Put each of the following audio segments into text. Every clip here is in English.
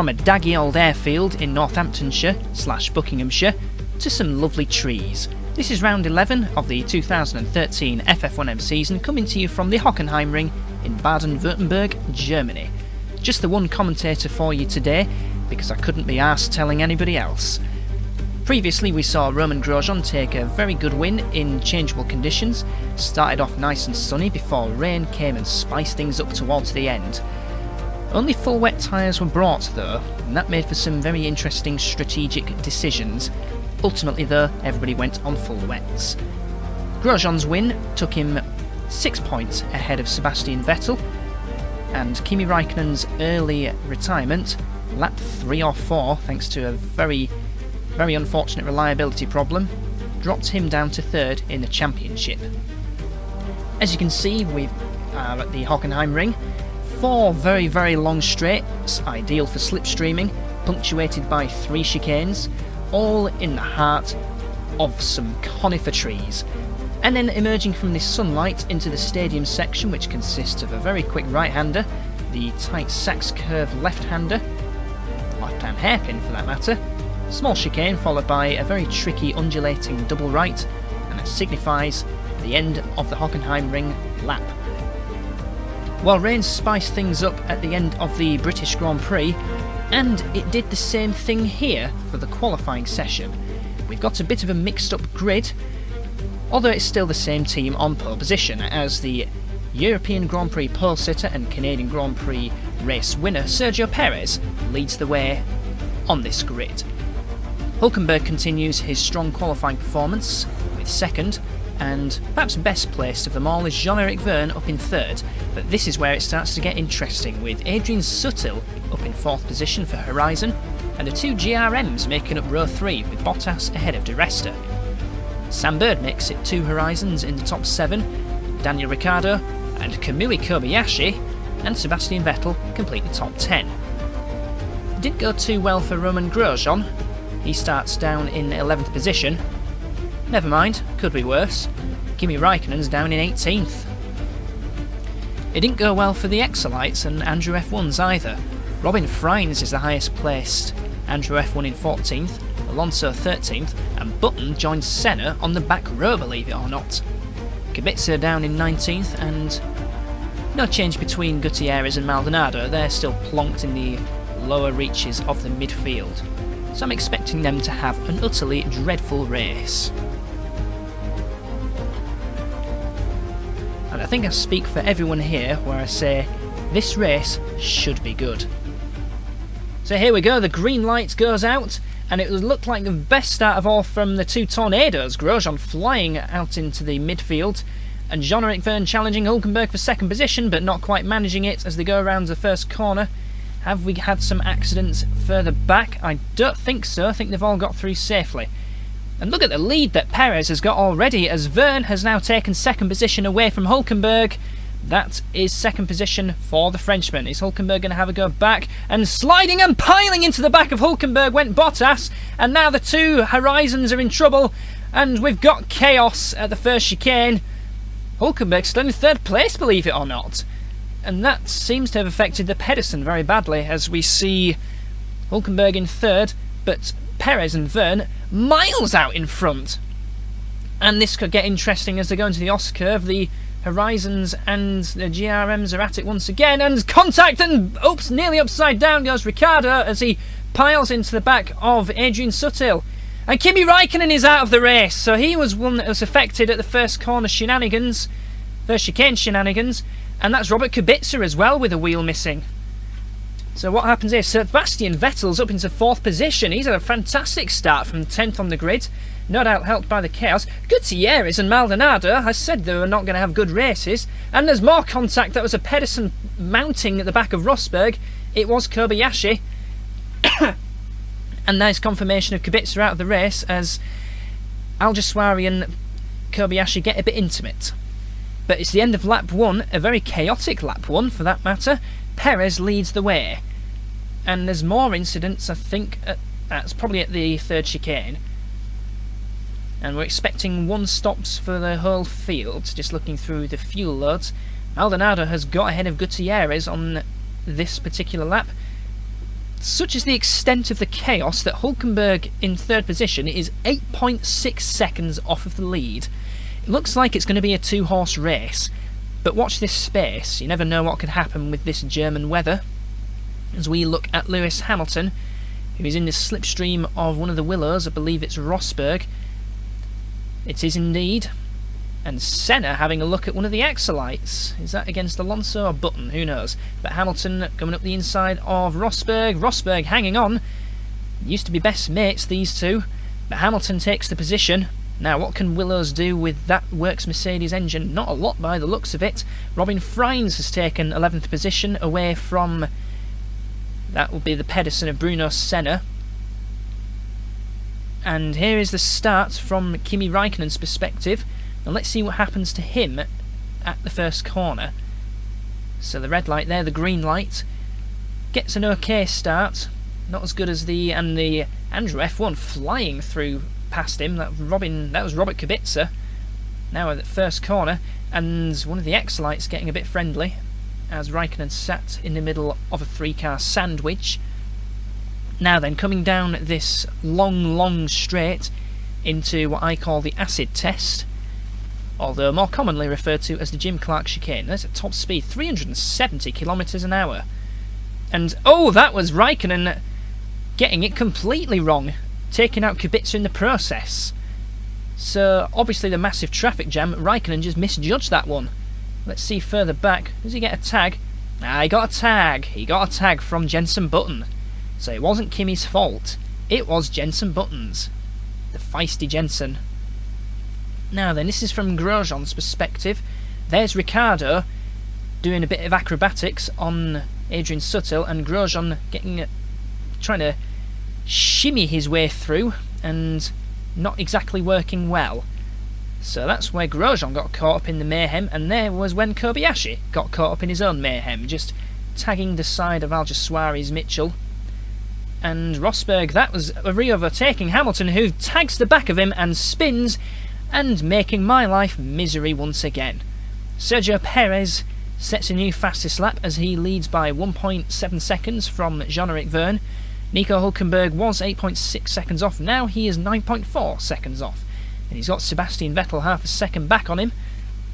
From a daggy old airfield in Northamptonshire / Buckinghamshire to some lovely trees. This is round 11 of the 2013 FF1M season, coming to you from the Hockenheimring in Baden-Württemberg, Germany. Just the one commentator for you today, because I couldn't be arsed telling anybody else. Previously we saw Roman Grosjean take a very good win in changeable conditions. Started off nice and sunny before rain came and spiced things up towards the end. Only full wet tyres were brought though, and that made for some very interesting strategic decisions. Ultimately though, everybody went on full wets. Grosjean's win took him 6 points ahead of Sebastian Vettel, and Kimi Raikkonen's early retirement, lap 3 or 4, thanks to a very unfortunate reliability problem, dropped him down to 3rd in the championship. As you can see, we are at the Hockenheimring. 4 very long straights, ideal for slipstreaming, punctuated by 3 chicanes, all in the heart of some conifer trees. And then emerging from this sunlight into the stadium section, which consists of a very quick right-hander, the tight Sachs curve left-hander, left-hand hairpin for that matter, small chicane followed by a very tricky undulating double right, and that signifies the end of the Hockenheimring lap. While rain spiced things up at the end of the British Grand Prix, and it did the same thing here for the qualifying session. We've got a bit of a mixed up grid, although it's still the same team on pole position, as the European Grand Prix pole sitter and Canadian Grand Prix race winner Sergio Perez leads the way on this grid. Hulkenberg continues his strong qualifying performance with 2nd, and perhaps best placed of them all is Jean-Eric Vergne up in 3rd, but this is where it starts to get interesting, with Adrian Sutil up in 4th position for Horizon, and the 2 GRMs making up row 3 with Bottas ahead of Di Resta. Sam Bird makes it 2 Horizons in the top 7, Daniel Ricciardo and Kamui Kobayashi and Sebastian Vettel complete the top 10. It didn't go too well for Roman Grosjean. He starts down in 11th position. Never mind, could be worse. Kimi Raikkonen's down in 18th. It didn't go well for the Exolites and Andrew F1's either. Robin Freins is the highest placed, Andrew F1 in 14th, Alonso 13th, and Button joins Senna on the back row, believe it or not. Kubica down in 19th, and no change between Gutierrez and Maldonado. They're still plonked in the lower reaches of the midfield, so I'm expecting them to have an utterly dreadful race. And I think I speak for everyone here where I say this race should be good. So here we go, the green light goes out, and it looked like the best start of all from the 2 Tornadoes. Grosjean flying out into the midfield, and Jean-Eric Vergne challenging Hulkenberg for 2nd position, but not quite managing it as they go around the first corner. Have we had some accidents further back? I don't think so. I think they've all got through safely. And look at the lead that Perez has got already, as Vergne has now taken 2nd position away from Hulkenberg. That is 2nd position for the Frenchman. Is Hulkenberg going to have a go back? And sliding and piling into the back of Hulkenberg went Bottas, and now the 2 Horizons are in trouble, and we've got chaos at the first chicane. Hulkenberg still in 3rd place, believe it or not. And that seems to have affected the Pedersen very badly, as we see Hulkenberg in 3rd, but Perez and Vergne miles out in front. And this could get interesting as they go into the Os curve. The Horizons and the GRMs are at it once again, and contact, and oops, nearly upside down goes Ricciardo as he piles into the back of Adrian Sutil. And Kimi Raikkonen is out of the race, so he was one that was affected at the first corner shenanigans, first chicane shenanigans, and that's Robert Kubica as well with a wheel missing. So what happens here? Sebastian Vettel's up into 4th position. He's had a fantastic start from 10th on the grid, no doubt helped by the chaos. Gutierrez and Maldonado, I said they were not going to have good races, and there's more contact. That was a Pedersen mounting at the back of Rosberg. It was Kobayashi. And nice confirmation of Kubica out of the race as Alguersuari and Kobayashi get a bit intimate. But it's the end of lap 1, a very chaotic lap 1 for that matter. Perez leads the way, and there's more incidents, I think, that's probably at the 3rd chicane, and we're expecting 1 stops for the whole field. Just looking through the fuel loads, Maldonado has got ahead of Gutierrez on this particular lap, Such is the extent of the chaos that Hulkenberg in third position is 8.6 seconds off of the lead. It looks like it's going to be a two-horse race, but watch this space. You never know what could happen with this German weather. As we look at Lewis Hamilton, who is in the slipstream of one of the willows, I believe it's Rosberg. It is indeed. And Senna having a look at one of the Exolites. Is that against Alonso or Button? Who knows? But Hamilton coming up the inside of Rosberg. Rosberg hanging on. Used to be best mates, these two. But Hamilton takes the position. Now, what can Willows do with that Works Mercedes engine? Not a lot by the looks of it. Robin Freins has taken 11th position away from... that will be the Pedersen of Bruno Senna. And here is the start from Kimi Raikkonen's perspective. And let's see what happens to him at the first corner. So the red light there, the green light. Gets an okay start. Not as good as the Andrew F1 flying through past him. That was Robert Kubica. Now at the first corner. And one of the Exolites getting a bit friendly, as Raikkonen sat in the middle of a three-car sandwich. Now then, coming down this long straight into what I call the acid test, although more commonly referred to as the Jim Clark chicane. There's a top speed, 370 kilometres an hour. And, oh, that was Raikkonen getting it completely wrong, taking out Kubica in the process. So, obviously the massive traffic jam, Raikkonen just misjudged that one. Let's see further back. Does he get a tag? Ah, he got a tag. He got a tag from Jenson Button. So it wasn't Kimi's fault. It was Jenson Button's. The feisty Jenson. Now then, this is from Grosjean's perspective. There's Ricciardo doing a bit of acrobatics on Adrian Sutil, and Grosjean trying to shimmy his way through and not exactly working well. So that's where Grosjean got caught up in the mayhem, and there was when Kobayashi got caught up in his own mayhem, just tagging the side of Alger Suarez Mitchell. And Rosberg, that was a re-overtaking Hamilton, who tags the back of him and spins, and making my life misery once again. Sergio Perez sets a new fastest lap as he leads by 1.7 seconds from Jean-Eric Vergne. Nico Hulkenberg was 8.6 seconds off, now he is 9.4 seconds off. And he's got Sebastian Vettel half a second back on him.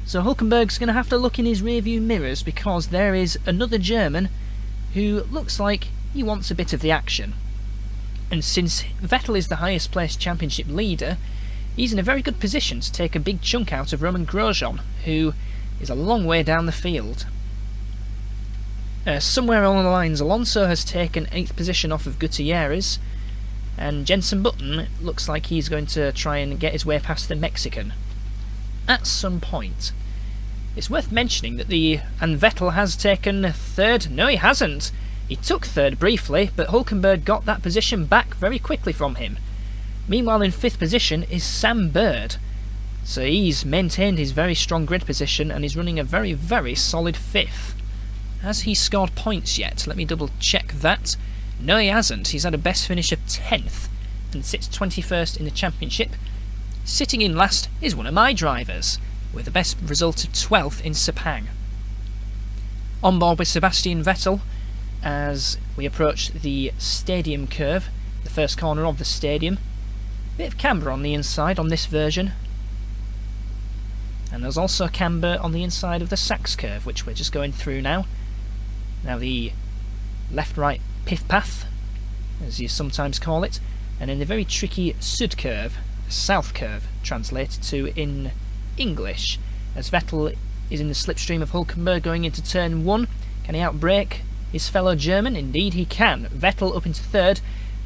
So Hulkenberg's going to have to look in his rearview mirrors, because there is another German who looks like he wants a bit of the action. And since Vettel is the highest placed championship leader, he's in a very good position to take a big chunk out of Romain Grosjean, who is a long way down the field. Somewhere along the lines, Alonso has taken 8th position off of Gutierrez, and Jenson Button looks like he's going to try and get his way past the Mexican at some point. It's worth mentioning that Vettel has taken 3rd. No, he hasn't. He took 3rd briefly, but Hulkenberg got that position back very quickly from him. Meanwhile, in 5th position is Sam Bird. So he's maintained his very strong grid position and is running a very solid 5th. Has he scored points yet? Let me double check that. No, he hasn't. He's had a best finish of 10th and sits 21st in the championship. Sitting in last is one of my drivers, with a best result of 12th in Sepang. On board with Sebastian Vettel as we approach the stadium curve, the first corner of the stadium. Bit of camber on the inside on this version. And there's also camber on the inside of the Sachs curve, which we're just going through now. Now the left-right pith path, as you sometimes call it, and then the very tricky Sud curve, south curve, translated to in English, as Vettel is in the slipstream of Hulkenberg going into turn 1. Can he outbrake his fellow German? Indeed he can. Vettel up into 3rd,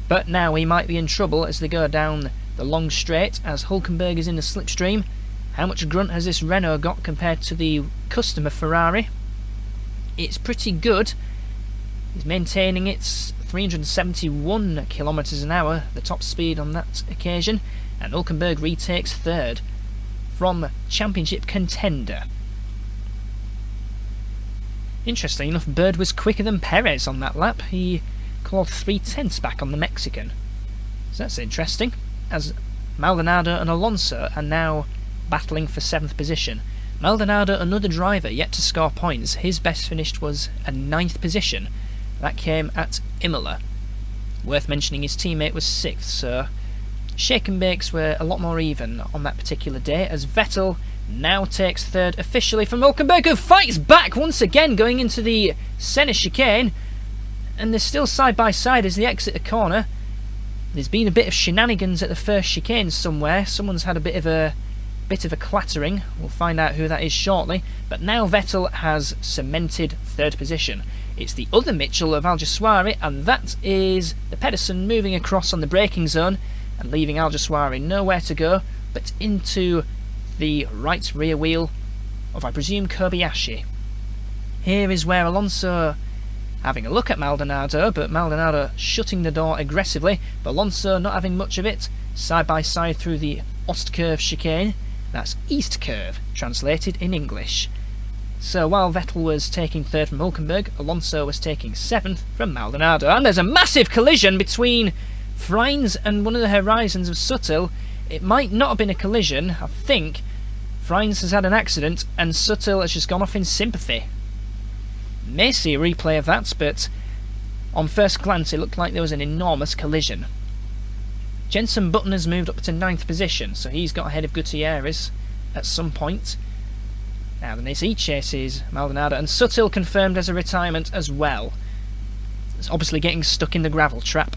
but now he might be in trouble as they go down the long straight, as Hulkenberg is in the slipstream. How much grunt has this Renault got compared to the customer Ferrari? It's pretty good. He's maintaining its 371 kilometres an hour, the top speed on that occasion, and Hulkenberg retakes 3rd from championship contender. Interesting enough, Bird was quicker than Perez on that lap. He clawed 3/10 back on the Mexican. So that's interesting, as Maldonado and Alonso are now battling for 7th position. Maldonado, another driver yet to score points. His best finish was a 9th position. That came at Imola. Worth mentioning his teammate was 6th, so shake and bakes were a lot more even on that particular day, as Vettel now takes 3rd officially from Hülkenberg, who fights back once again going into the centre chicane, and they're still side by side as they exit the corner. There's been a bit of shenanigans at the first chicane somewhere. Someone's had a bit of a clattering. We'll find out who that is shortly. But now Vettel has cemented 3rd position. It's the other Mitchell of Alguersuari, and that is the Pedersen moving across on the braking zone and leaving Alguersuari nowhere to go but into the right rear wheel of, I presume, Kobayashi. Here is where Alonso having a look at Maldonado, but Maldonado shutting the door aggressively, but Alonso not having much of it, side by side through the Ostkurve chicane. That's East Curve, translated in English. So while Vettel was taking 3rd from Hülkenberg, Alonso was taking 7th from Maldonado. And there's a massive collision between Freins and one of the Horizons of Sutil. It might not have been a collision. I think Freins has had an accident and Sutil has just gone off in sympathy. May see a replay of that, but on first glance it looked like there was an enormous collision. Jenson Button has moved up to 9th position, so he's got ahead of Gutierrez at some point. Now the he chases Maldonado, and Sutil confirmed as a retirement as well. It's obviously getting stuck in the gravel trap.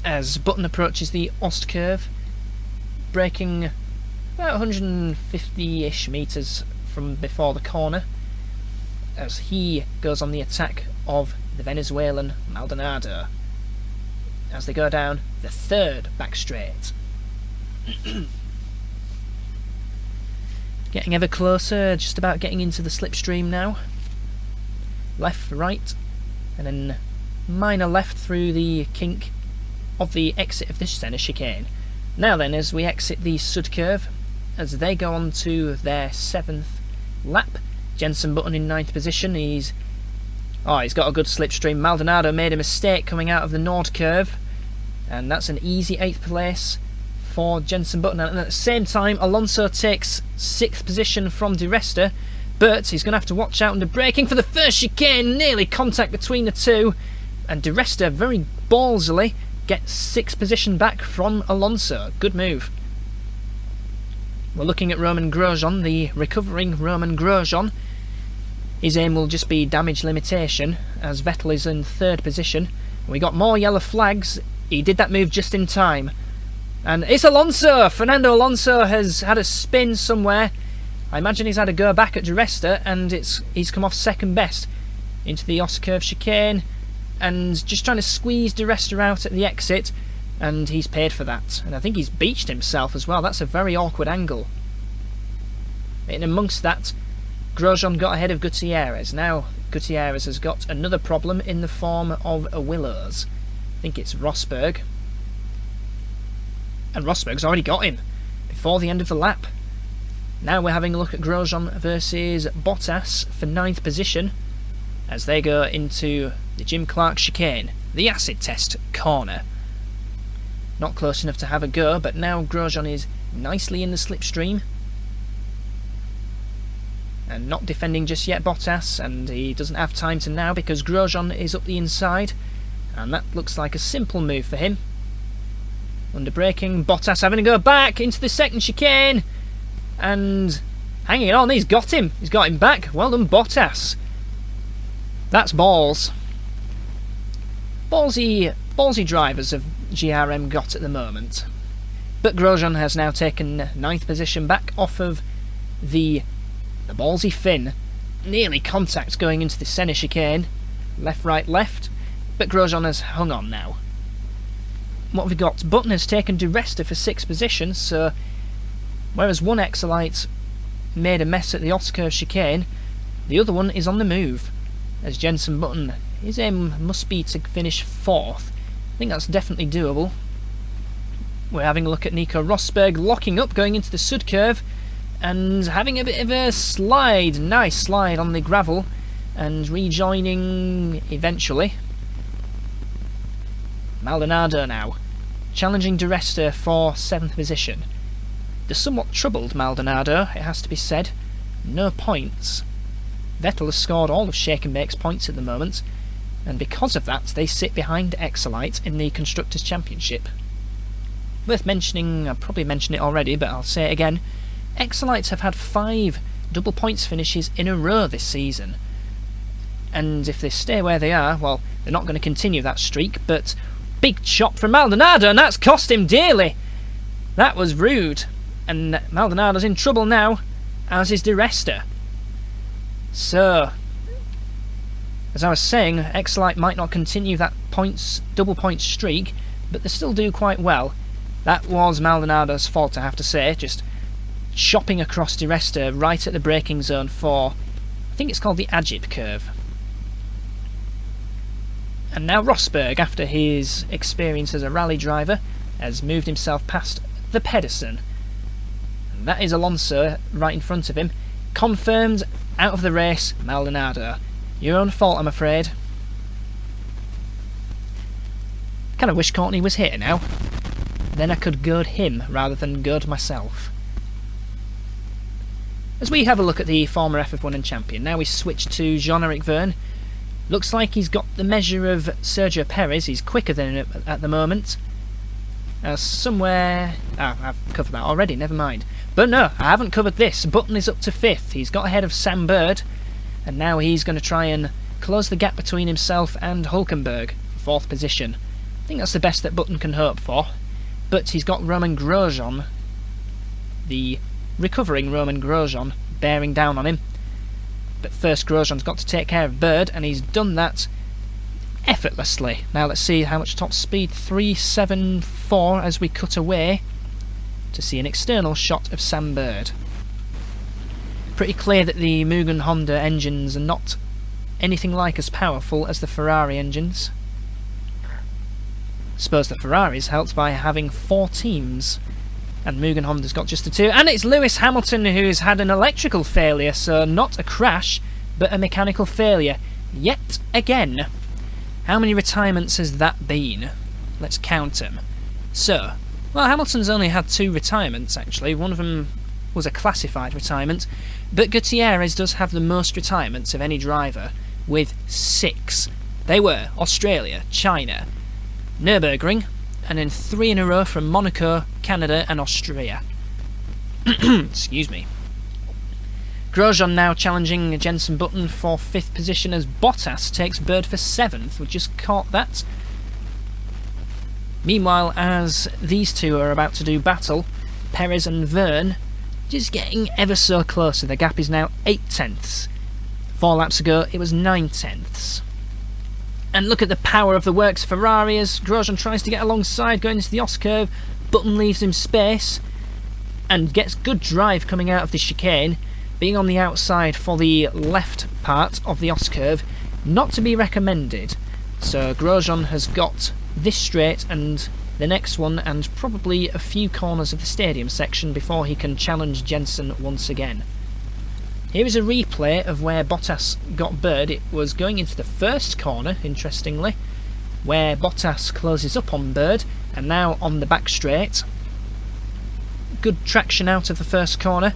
As Button approaches the Ostkurve, braking about 150-ish metres from before the corner, as he goes on the attack of the Venezuelan Maldonado, as they go down the 3rd back straight. Getting ever closer, just about getting into the slipstream now. Left, right, and then minor left through the kink of the exit of this centre chicane. Now then, as we exit the Sudkurve, as they go on to their 7th lap, Jenson Button in 9th position. He's got a good slipstream. Maldonado made a mistake coming out of the Nordkurve, and that's an easy 8th place for Jenson Button. And at the same time, Alonso takes 6th position from Di Resta, but he's going to have to watch out under braking for the first chicane. Nearly contact between the two, and Di Resta very ballsily gets 6th position back from Alonso. Good move. We're looking at Romain Grosjean, the recovering Romain Grosjean. His aim will just be damage limitation, as Vettel is in 3rd position. We got more yellow flags. He did that move just in time. And it's Alonso! Fernando Alonso has had a spin somewhere. I imagine he's had a go back at Di Resta, and he's come off 2nd best into the Ostkurve chicane, and just trying to squeeze Di Resta out at the exit, and he's paid for that. And I think he's beached himself as well. That's a very awkward angle. And amongst that, Grosjean got ahead of Gutierrez. Now Gutierrez has got another problem in the form of a Willows. I think it's Rosberg. And Rosberg's already got him before the end of the lap. Now we're having a look at Grosjean versus Bottas for 9th position, as they go into the Jim Clark chicane, the acid test corner. Not close enough to have a go, but now Grosjean is nicely in the slipstream. And not defending just yet, Bottas, and he doesn't have time to now because Grosjean is up the inside, and that looks like a simple move for him. Under braking, Bottas having to go back into the 2nd chicane, and hanging on, he's got him back. Well done, Bottas. That's balls. Ballsy drivers have GRM got at the moment. But Grosjean has now taken 9th position back off of the ballsy Finn. Nearly contact going into the centre chicane. Left, right, left. But Grosjean has hung on now. What have we got? Button has taken Di Resta for 6th position, so whereas one Exolite made a mess at the Ostkurve chicane, the other one is on the move. As Jenson Button, his aim must be to finish 4th. I think that's definitely doable. We're having a look at Nico Rosberg locking up going into the Sudkurve and having a bit of a slide, nice slide on the gravel, and rejoining eventually. Maldonado now, challenging Di Resta for 7th position. The somewhat troubled Maldonado, it has to be said. No points. Vettel has scored all of Shake and Bake's points at the moment, and because of that they sit behind Exolite in the Constructors' Championship. Worth mentioning, I've probably mentioned it already, but I'll say it again, Exolites have had 5 double points finishes in a row this season. And if they stay where they are, well, they're not going to continue that streak, but big chop from Maldonado, and that's cost him dearly. That was rude, and Maldonado's in trouble now, as is Di Resta. So, as I was saying, Exolite might not continue that double points streak, but they still do quite well. That was Maldonado's fault, I have to say, just chopping across Di Resta right at the braking zone for, I think it's called the Agip curve. And now Rosberg, after his experience as a rally driver, has moved himself past the Pedersen. And that is Alonso right in front of him. Confirmed out of the race, Maldonado. Your own fault, I'm afraid. Kind of wish Courtney was here now. Then I could goad him rather than goad myself. As we have a look at the former FF1 and champion, now we switch to Jean-Eric Vergne. Looks like he's got the measure of Sergio Perez. He's quicker than him at the moment. Somewhere... I've covered that already, never mind. But no, I haven't covered this. Button is up to 5th. He's got ahead of Sam Bird. And now he's going to try and close the gap between himself and Hulkenberg for 4th position. I think that's the best that Button can hope for. But he's got Romain Grosjean, the recovering Romain Grosjean, bearing down on him. But first Grosjean's got to take care of Bird, and he's done that effortlessly. Now let's see how much top speed. 374 as we cut away to see an external shot of Sam Bird. Pretty clear that the Mugen Honda engines are not anything like as powerful as the Ferrari engines. I suppose the Ferrari's helped by having 4 teams, and Mugen Honda's got just the 2, and it's Lewis Hamilton who's had an electrical failure, so not a crash, but a mechanical failure, yet again. How many retirements has that been? Let's count them. So, well, Hamilton's only had 2 retirements actually, one of them was a classified retirement, but Gutierrez does have the most retirements of any driver, with 6. They were Australia, China, Nürburgring, and then 3 in a row from Monaco, Canada and Austria. Excuse me. Grosjean now challenging Jenson Button for 5th position as Bottas takes Bird for 7th. We just caught that. Meanwhile, as these two are about to do battle, Perez and Vergne just getting ever so closer. The gap is now 8 tenths. 4 laps ago it was 9 tenths. And look at the power of the works Ferrari as Grosjean tries to get alongside going into the Os curve. Button leaves him space and gets good drive coming out of the chicane, being on the outside for the left part of the Os curve. Not to be recommended. So Grosjean has got this straight and the next one and probably a few corners of the stadium section before he can challenge Jenson once again. Here is a replay of where Bottas got Bird. It was going into the first corner, interestingly, where Bottas closes up on Bird, and now on the back straight. Good traction out of the first corner,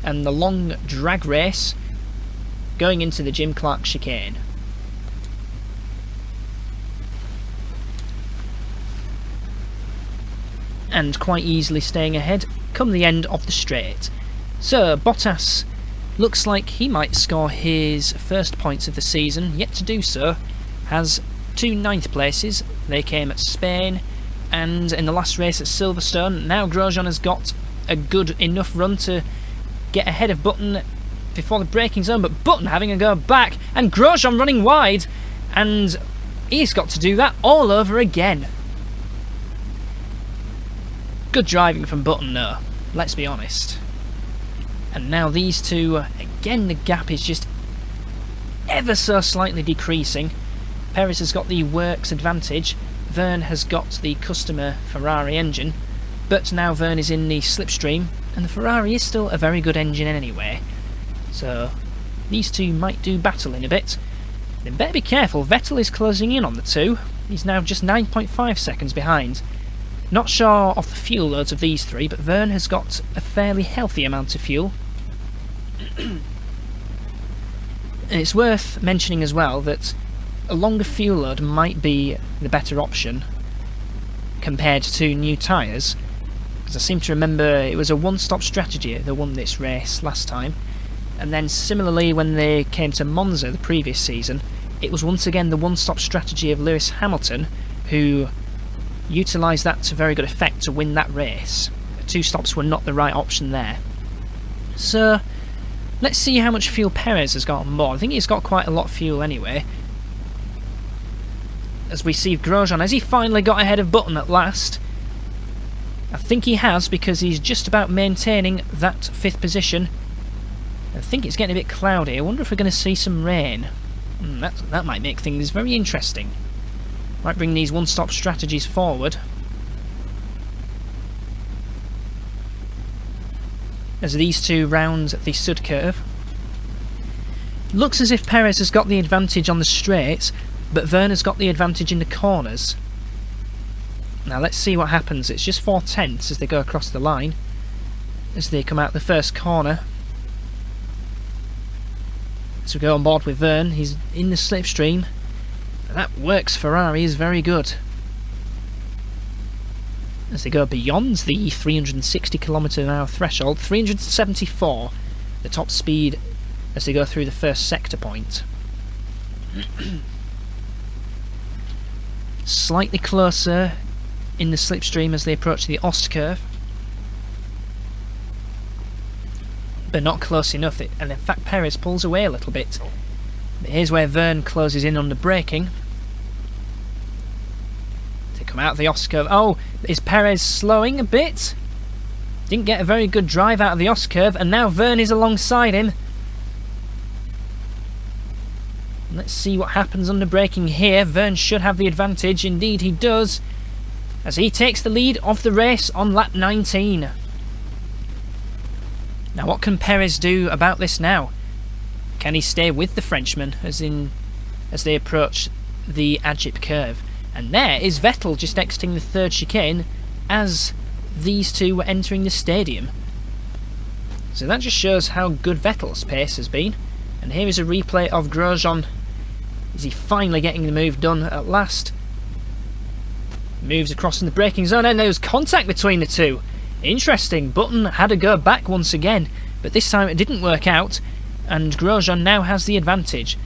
and the long drag race going into the Jim Clark chicane. And quite easily staying ahead come the end of the straight. So Bottas looks like he might score his first points of the season, yet to do so. Has 2 9th places, they came at Spain and in the last race at Silverstone. Now Grosjean has got a good enough run to get ahead of Button before the braking zone, but Button having a go back and Grosjean running wide, and he's got to do that all over again. Good driving from Button though, let's be honest. And now these two, again the gap is just ever so slightly decreasing. Perez has got the works advantage, Vergne has got the customer Ferrari engine, but now Vergne is in the slipstream, and the Ferrari is still a very good engine anyway. So these two might do battle in a bit. They better be careful, Vettel is closing in on the two. He's now just 9.5 seconds behind. Not sure of the fuel loads of these three, but Vergne has got a fairly healthy amount of fuel. And it's worth mentioning as well that a longer fuel load might be the better option compared to new tyres, because I seem to remember it was a one-stop strategy that won this race last time, and then similarly when they came to Monza the previous season, it was once again the one-stop strategy of Lewis Hamilton who utilised that to very good effect to win that race. Two stops were not the right option there. So let's see how much fuel Perez has got on board. I think he's got quite a lot of fuel anyway. As we see Grosjean, has he finally got ahead of Button at last? I think he has, because he's just about maintaining that 5th position. I think it's getting a bit cloudy. I wonder if we're going to see some rain. That might make things very interesting. Might bring these one-stop strategies forward. As these two round the sud curve. Looks as if Perez has got the advantage on the straights, but Vergne has got the advantage in the corners. Now let's see what happens. It's just 4/10 as they go across the line, as they come out the first corner. As we go on board with Vergne, he's in the slipstream. That works. Ferrari is very good. As they go beyond the 360 km/h threshold, 374, the top speed as they go through the first sector point. Slightly closer in the slipstream as they approach the Ost curve, but not close enough, and in fact Perez pulls away a little bit. But here's where Vergne closes in on the braking. To come out of the Ost curve. Oh, is Perez slowing a bit? Didn't get a very good drive out of the Ost curve, and now Vergne is alongside him. Let's see what happens under braking here. Vergne should have the advantage. Indeed he does, as he takes the lead of the race on lap 19. Now what can Perez do about this now? Can he stay with the Frenchman as they approach the Agip curve? And there is Vettel just exiting the 3rd chicane as these two were entering the stadium. So that just shows how good Vettel's pace has been. And here is a replay of Grosjean. Is he finally getting the move done at last? Moves across in the braking zone, and there was contact between the two. Interesting. Button had to go back once again, but this time it didn't work out, and Grosjean now has the advantage,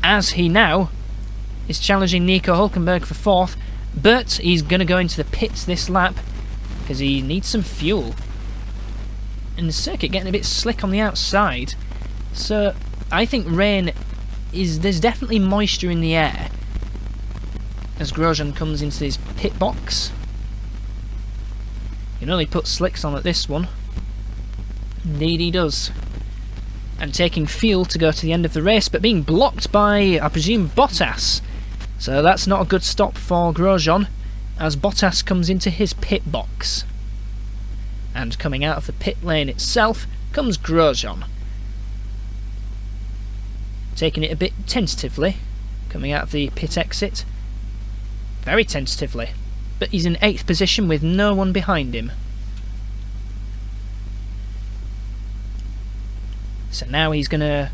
as he now is challenging Nico Hülkenberg for 4th, but he's going to go into the pits this lap because he needs some fuel. And the circuit getting a bit slick on the outside, so I think there's definitely moisture in the air as Grosjean comes into his pit box. You can only put slicks on at this one. Indeed he does. And taking fuel to go to the end of the race, but being blocked by, I presume, Bottas. So that's not a good stop for Grosjean, as Bottas comes into his pit box. And coming out of the pit lane itself comes Grosjean. Taking it a bit tentatively, coming out of the pit exit. Very tentatively. But he's in 8th position with no one behind him. So now he's going to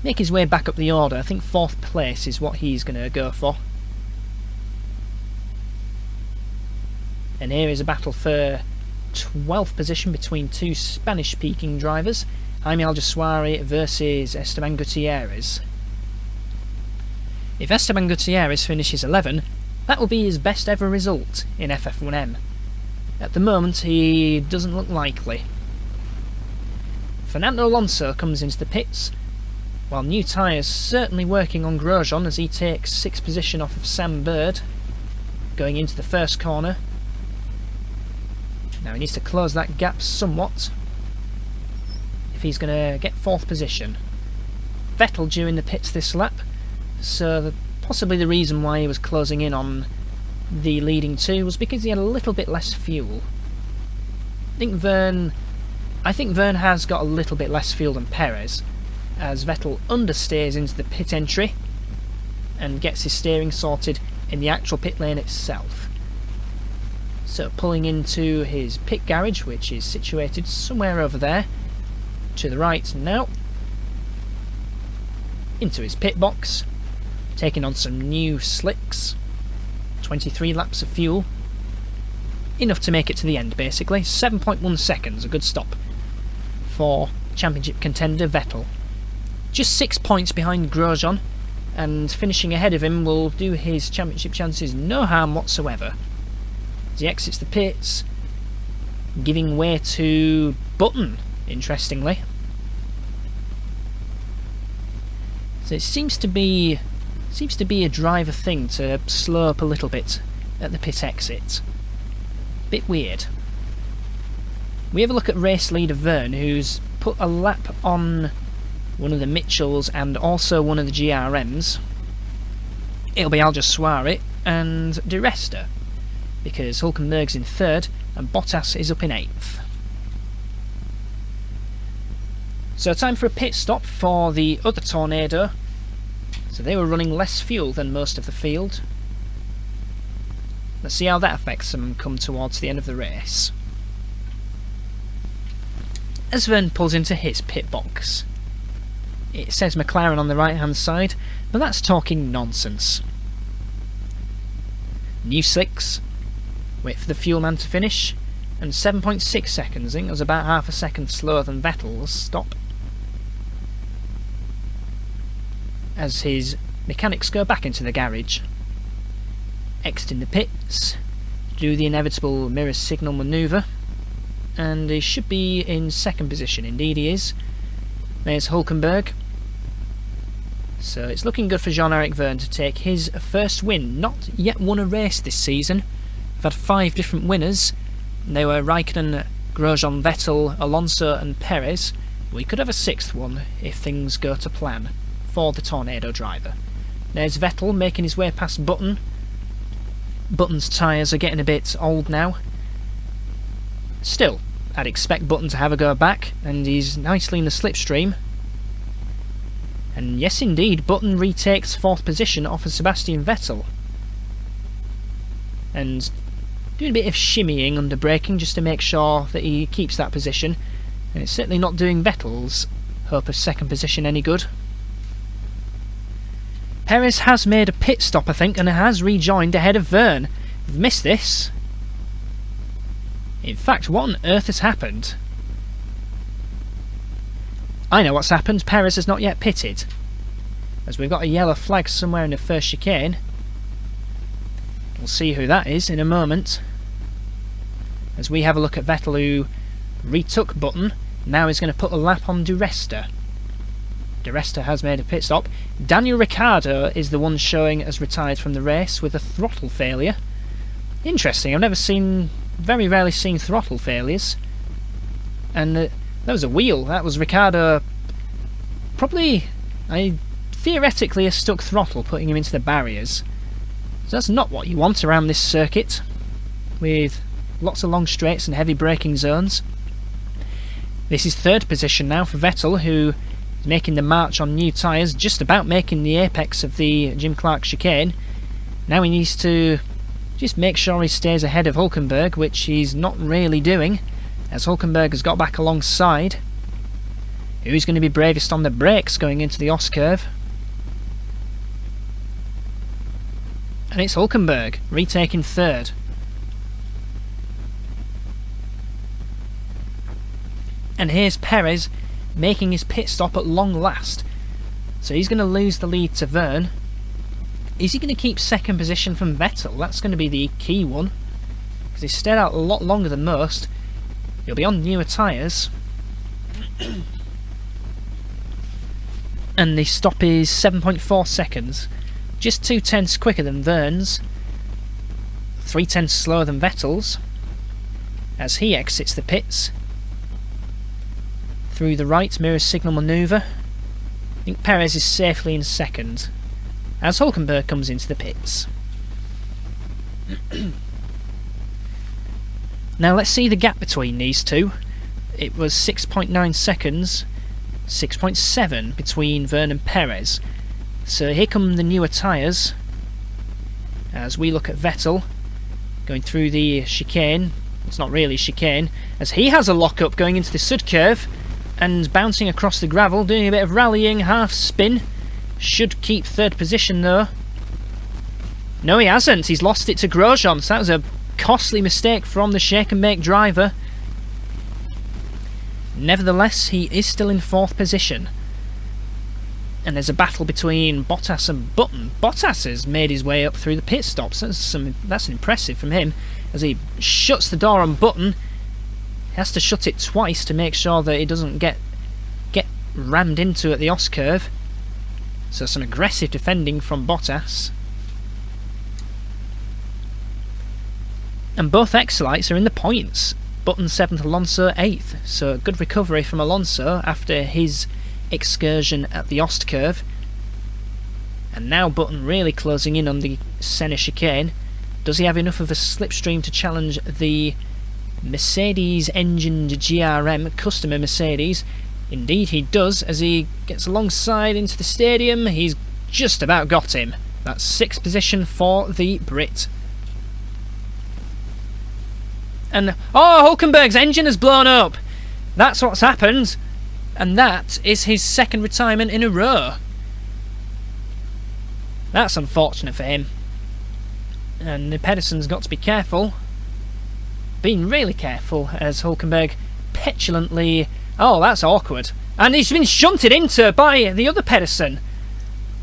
make his way back up the order. I think 4th place is what he's going to go for. And here is a battle for 12th position between two Spanish-speaking drivers. Jaime Alguersuari versus Esteban Gutierrez. If Esteban Gutierrez finishes 11, that will be his best ever result in FF1M. At the moment, he doesn't look likely. Fernando Alonso comes into the pits, while new tyres certainly working on Grosjean as he takes 6th position off of Sam Bird, going into the first corner. Now he needs to close that gap somewhat if he's going to get 4th position. Vettel due in the pits this lap, so possibly the reason why he was closing in on the leading two was because he had a little bit less fuel. I think Vergne has got a little bit less fuel than Perez, as Vettel understeers into the pit entry and gets his steering sorted in the actual pit lane itself. So pulling into his pit garage, which is situated somewhere over there to the right now, into his pit box. taking on some new slicks. 23 laps of fuel. Enough to make it to the end, basically. 7.1 seconds, a good stop for championship contender Vettel. Just 6 points behind Grosjean, and finishing ahead of him will do his championship chances no harm whatsoever. As he exits the pits, giving way to Button, interestingly. So it seems to be a driver thing to slow up a little bit at the pit exit. Bit weird. We have a look at race leader Verne, who's put a lap on one of the Mitchells and also one of the GRMs. It'll be Al-Jaswari and Di Resta, because Hulkenberg's in 3rd and Bottas is up in 8th. So time for a pit stop for the other Tornado. So they were running less fuel than most of the field. Let's see how that affects them come towards the end of the race. As Verne pulls into his pit box, it says McLaren on the right hand side, but that's talking nonsense. New slicks, wait for the fuel man to finish, and 7.6 seconds, I think it was about half a second slower than Vettel's stop. As his mechanics go back into the garage. Exiting the pits, do the inevitable mirror signal manoeuvre, and he should be in 2nd position, indeed he is. There's Hulkenberg. So it's looking good for Jean-Eric Verne to take his first win. Not yet won a race this season. We've had 5 different winners. They were Raikkonen, Grosjean, Vettel, Alonso and Perez. We could have a 6th one if things go to plan for the Tornado driver. There's Vettel making his way past Button. Button's tyres are getting a bit old now. Still, I'd expect Button to have a go back, and he's nicely in the slipstream. And yes indeed, Button retakes 4th position off of Sebastian Vettel. And doing a bit of shimmying under braking just to make sure that he keeps that position. And it's certainly not doing Vettel's hope of 2nd position any good. Perez has made a pit stop, I think, and has rejoined ahead of Verne. We've missed this. In fact, what on earth has happened? I know what's happened. Perez has not yet pitted, as we've got a yellow flag somewhere in the first chicane. We'll see who that is in a moment, as we have a look at Vettel, who retook Button. Now he's going to put a lap on Di Resta. Di Resta has made a pit stop. Daniel Ricciardo is the one showing as retired from the race with a throttle failure. Interesting, I've very rarely seen throttle failures. And that was a wheel. That was Ricciardo probably, theoretically, a stuck throttle, putting him into the barriers. So that's not what you want around this circuit, with lots of long straights and heavy braking zones. This is 3rd position now for Vettel, who is making the march on new tyres, just about making the apex of the Jim Clark chicane. Now he needs to just make sure he stays ahead of Hulkenberg, which he's not really doing, as Hulkenberg has got back alongside. Who's going to be bravest on the brakes going into the Os curve? And it's Hulkenberg, retaking 3rd. And here's Perez making his pit stop at long last. So he's going to lose the lead to Verne. Is he going to keep 2nd position from Vettel? That's going to be the key one, because he's stayed out a lot longer than most. He'll be on newer tyres. And the stop is 7.4 seconds. Just 0.2 quicker than Verne's. 0.3 slower than Vettel's, as he exits the pits. Through the right mirror signal manoeuvre. I think Perez is safely in 2nd, as Hulkenberg comes into the pits. Now let's see the gap between these two. It was 6.9 seconds, 6.7 between Verne and Perez. So here come the newer tyres, as we look at Vettel going through the chicane. It's not really chicane, as he has a lock-up going into the sud curve and bouncing across the gravel, doing a bit of rallying, half spin, Should keep third position though. No, he hasn't. He's lost it to Grosjean, so that was a costly mistake from the shake and bake driver. Nevertheless, he is still in fourth position. And there's a battle between Bottas and Button. Bottas has made his way up through the pit stops. That's impressive from him. As he shuts the door on Button, he has to shut it twice to make sure that he doesn't get rammed into at the OS curve. So some aggressive defending from Bottas. And both Excelites are in the points. Button 7th, Alonso 8th. So good recovery from Alonso after his excursion at the Ost curve. And now Button really closing in on the Senna chicane. Does he have enough of a slipstream to challenge the Mercedes-engined GRM, customer Mercedes? Indeed he does, as he gets alongside into the stadium. He's just about got him. That's 6th position for the Brit. And, oh, Hulkenberg's engine has blown up! That's what's happened! And that is his second retirement in a row. That's unfortunate for him. And Pedersen's got to be careful. Being really careful, as Hulkenberg petulantly... Oh, that's awkward. And he's been shunted into by the other Pedersen.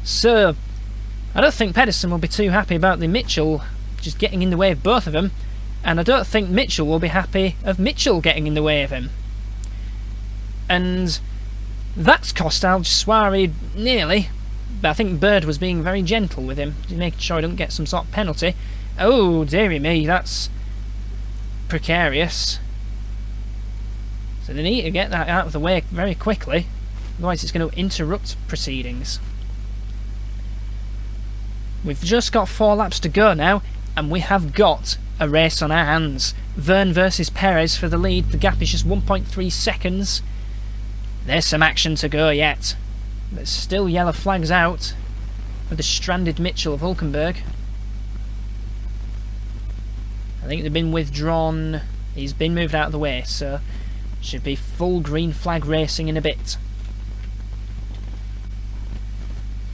So, I don't think Pedersen will be too happy about the Mitchell just getting in the way of both of them. And I don't think Mitchell will be happy of Mitchell getting in the way of him. And that's cost Alguersuari nearly. But I think Bird was being very gentle with him, making sure he doesn't get some sort of penalty. Oh, dearie me, that's precarious. So they need to get that out of the way very quickly, otherwise it's going to interrupt proceedings. We've just got 4 laps to go now, and we have got a race on our hands. Verne versus Perez for the lead. The gap is just 1.3 seconds. There's some action to go yet. There's still yellow flags out for the stranded Mitchell of Hulkenberg. I think they've been withdrawn. He's been moved out of the way, so should be full green flag racing in a bit.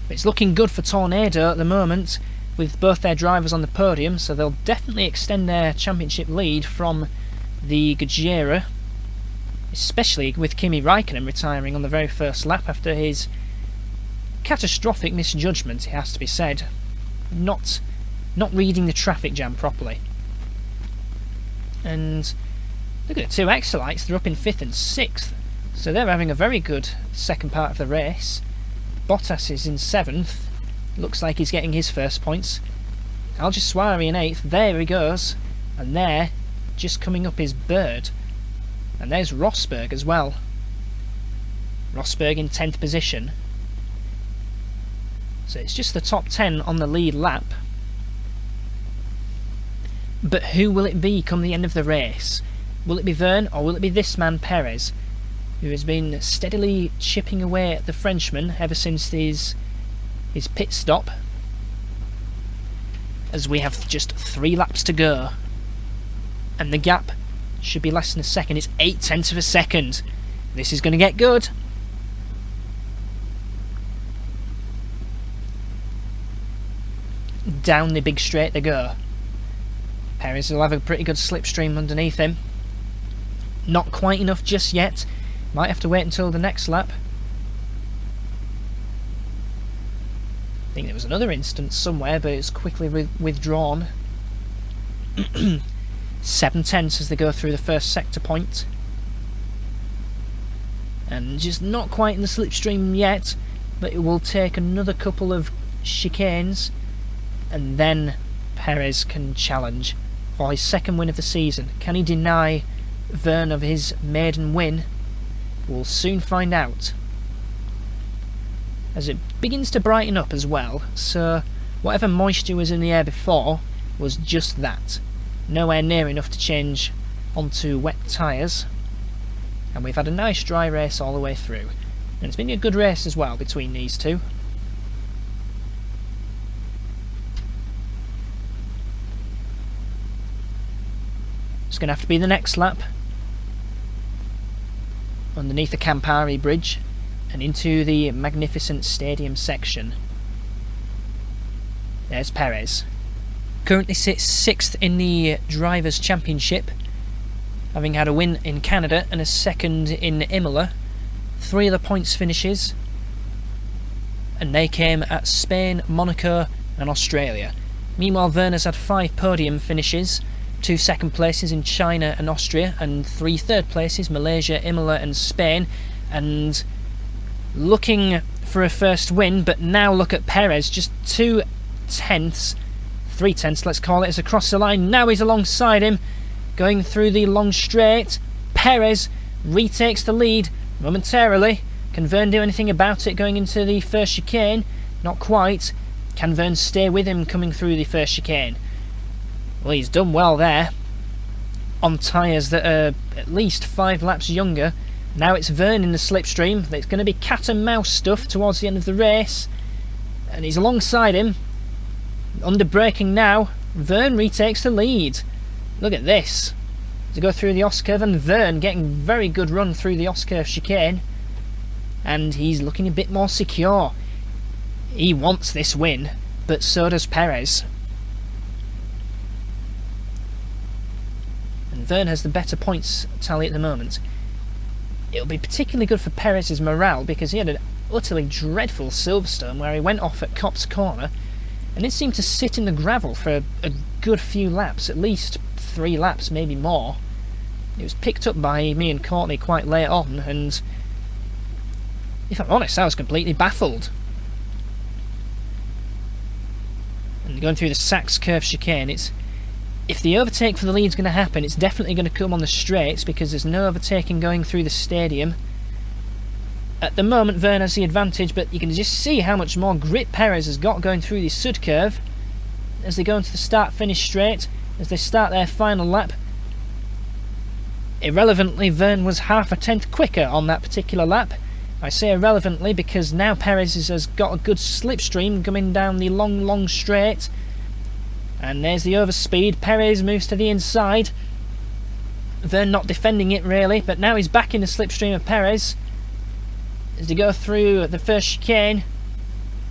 But it's looking good for Tornado at the moment, with both their drivers on the podium, so they'll definitely extend their championship lead from the Gajera, especially with Kimi Raikkonen retiring on the very first lap after his catastrophic misjudgment, it has to be said, not reading the traffic jam properly. And look at the 2 Excelites, they're up in 5th and 6th, so they're having a very good second part of the race. Bottas is in 7th. Looks like he's getting his first points. Alguersuari in 8th. There he goes. And there, just coming up, is Bird. And there's Rosberg as well. Rosberg in 10th position. So it's just the top 10 on the lead lap. But who will it be come the end of the race? Will it be Verne or will it be this man Perez, who has been steadily chipping away at the Frenchman ever since his pit stop, as we have just 3 laps to go, and the gap should be less than a second. It's 0.8 of a second. This is going to get good. Down the big straight they go. Perez will have a pretty good slipstream underneath him. Not quite enough just yet. Might have to wait until the next lap. I think there was another instance somewhere, but it's quickly withdrawn. 7/10 as they go through the first sector point. And just not quite in the slipstream yet, but it will take another couple of chicanes, and then Perez can challenge for his second win of the season. Can he deny Verne of his maiden win? We'll soon find out. As it begins to brighten up as well, so whatever moisture was in the air before was just that. Nowhere near enough to change onto wet tyres. And we've had a nice dry race all the way through. And it's been a good race as well between these two. It's going to have to be the next lap underneath the Campari Bridge. and into the magnificent stadium section. There's Perez. Currently sits 6th in the Drivers' Championship, having had a win in Canada and a second in Imola. 3 of the points finishes, and they came at Spain, Monaco and Australia. Meanwhile, Vergne has had 5 podium finishes, 2 second places in China and Austria, and 3 third places, Malaysia, Imola and Spain, and looking for a first win. But now look at Perez, just 2 tenths, 3 tenths let's call it, as across the line. Now he's alongside him, going through the long straight. Perez retakes the lead momentarily. Can Vergne do anything about it going into the first chicane? Not quite. Can Vergne stay with him coming through the first chicane? Well, he's done well there, on tyres that are at least 5 laps younger. Now it's Vergne in the slipstream. It's going to be cat and mouse stuff towards the end of the race, and he's alongside him. Under braking now, Vergne retakes the lead. Look at this. To go through the Oscurve, and Vergne getting very good run through the Oscurve chicane, and he's looking a bit more secure. He wants this win, but so does Perez. And Vergne has the better points tally at the moment. It'll be particularly good for Perez's morale, because he had an utterly dreadful Silverstone where he went off at Copse Corner and it seemed to sit in the gravel for a good few laps, at least 3 laps, maybe more. It was picked up by me and Courtney quite late on, and if I'm honest, I was completely baffled. And going through the Sachs Curve chicane, if the overtake for the lead's going to happen, it's definitely going to come on the straights, because there's no overtaking going through the stadium. At the moment, Vergne has the advantage, but you can just see how much more grip Perez has got going through the Sud curve as they go into the start-finish straight, as they start their final lap. Irrelevantly, Vergne was half a tenth quicker on that particular lap. I say irrelevantly because now Perez has got a good slipstream coming down the long straight. And there's the overspeed. Perez moves to the inside. Vergne not defending it really, but now he's back in the slipstream of Perez. As they go through the first chicane,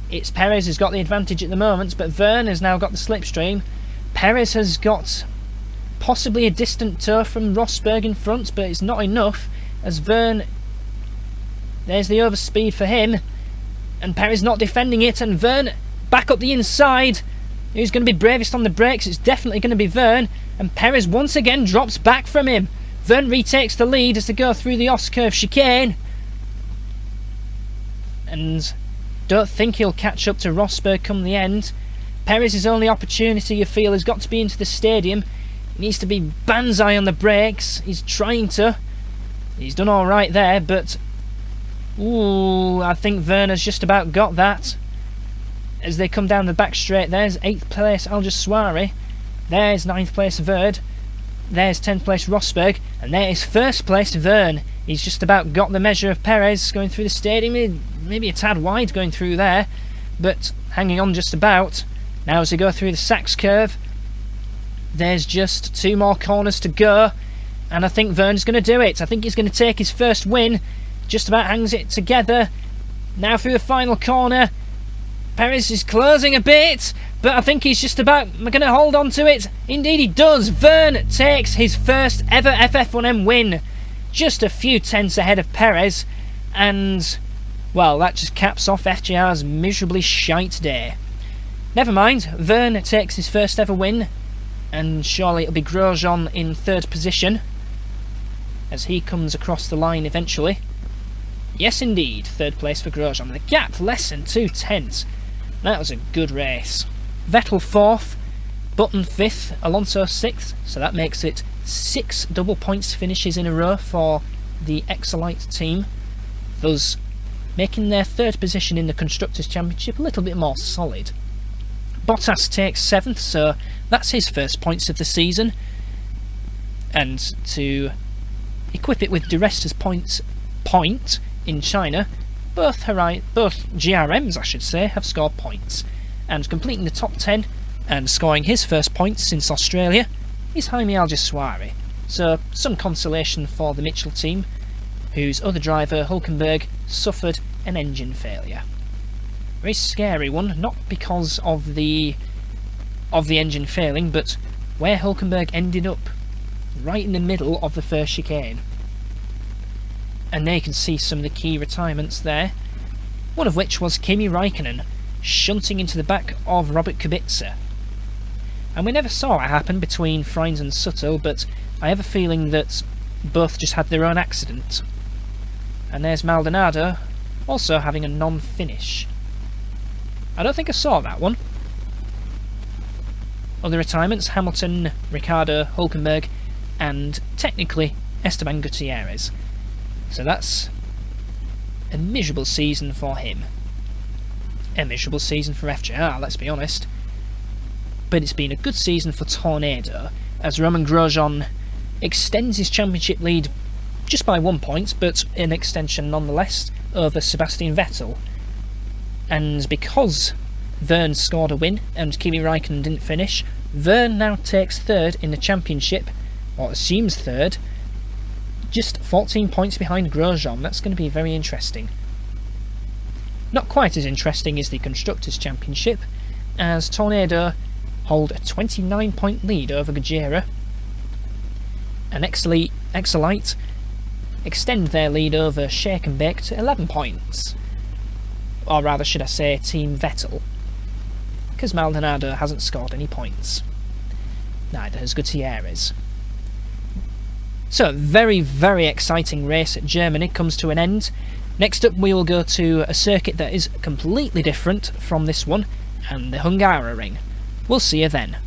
it's Perez who's got the advantage at the moment, but Vergne has now got the slipstream. Perez has got possibly a distant tow from Rosberg in front, but it's not enough, as Vergne... There's the overspeed for him, and Perez not defending it, and Vergne back up the inside. Who's going to be bravest on the brakes? It's definitely going to be Vergne, and Perez once again drops back from him. Vergne retakes the lead as they go through the Oscurve chicane, and don't think he'll catch up to Rosberg come the end. Perez's only opportunity, you feel, has got to be into the stadium. He needs to be banzai on the brakes. He's trying to. He's done alright there, but... Ooh, I think Vergne has just about got that. As they come down the back straight, there's 8th place Alguersuari. There's 9th place Vergne. There's 10th place Rosberg. And there is 1st place Vergne. He's just about got the measure of Perez going through the stadium. Maybe a tad wide going through there, but hanging on just about. Now as they go through the Sachs curve, there's just 2 more corners to go, and I think Vergne's going to do it. I think he's going to take his first win. Just about hangs it together. Now through the final corner, Perez is closing a bit, but I think he's just about going to hold on to it. Indeed he does. Vergne takes his first ever FF1M win. Just a few tenths ahead of Perez, and well, that just caps off FGR's miserably shite day. Never mind, Vergne takes his first ever win, and surely it'll be Grosjean in 3rd position as he comes across the line eventually. Yes indeed, 3rd place for Grosjean. The gap less than 2 tenths. That was a good race. Vettel 4th, Button 5th, Alonso 6th, so that makes it 6 double points finishes in a row for the Exolite team, thus making their 3rd position in the Constructors' Championship a little bit more solid. Bottas takes 7th, so that's his first points of the season, and to equip it with Di Resta's point in China, both GRMs, I should say, have scored points, and completing the top 10 and scoring his first points since Australia is Jaime Alguersuari. So some consolation for the Mitchell team, whose other driver, Hulkenberg, suffered an engine failure. Very scary one, not because of the engine failing, but where Hulkenberg ended up, right in the middle of the first chicane. And there you can see some of the key retirements there, one of which was Kimi Raikkonen shunting into the back of Robert Kubica. And we never saw it happen between Freins and Sutto, but I have a feeling that both just had their own accident. And there's Maldonado also having a non-finish. I don't think I saw that one. Other retirements: Hamilton, Ricciardo, Hulkenberg, and technically Esteban Gutierrez. So that's a miserable season for him. A miserable season for FJR, let's be honest. But it's been a good season for Tornado, as Romain Grosjean extends his championship lead just by 1 point, but an extension nonetheless, over Sebastian Vettel. And because Verne scored a win and Kimi Raikkonen didn't finish, Verne now takes third in the championship, or assumes third, just 14 points behind Grosjean. That's going to be very interesting. Not quite as interesting as the Constructors' Championship, as Tornado hold a 29-point lead over Gajera, and Exelite extend their lead over Shake and Bake to 11 points. Or rather, should I say, Team Vettel, because Maldonado hasn't scored any points. Neither has Gutierrez. So, very, very exciting race at Germany comes to an end. Next up, we will go to a circuit that is completely different from this one, and the Hungaroring. We'll see you then.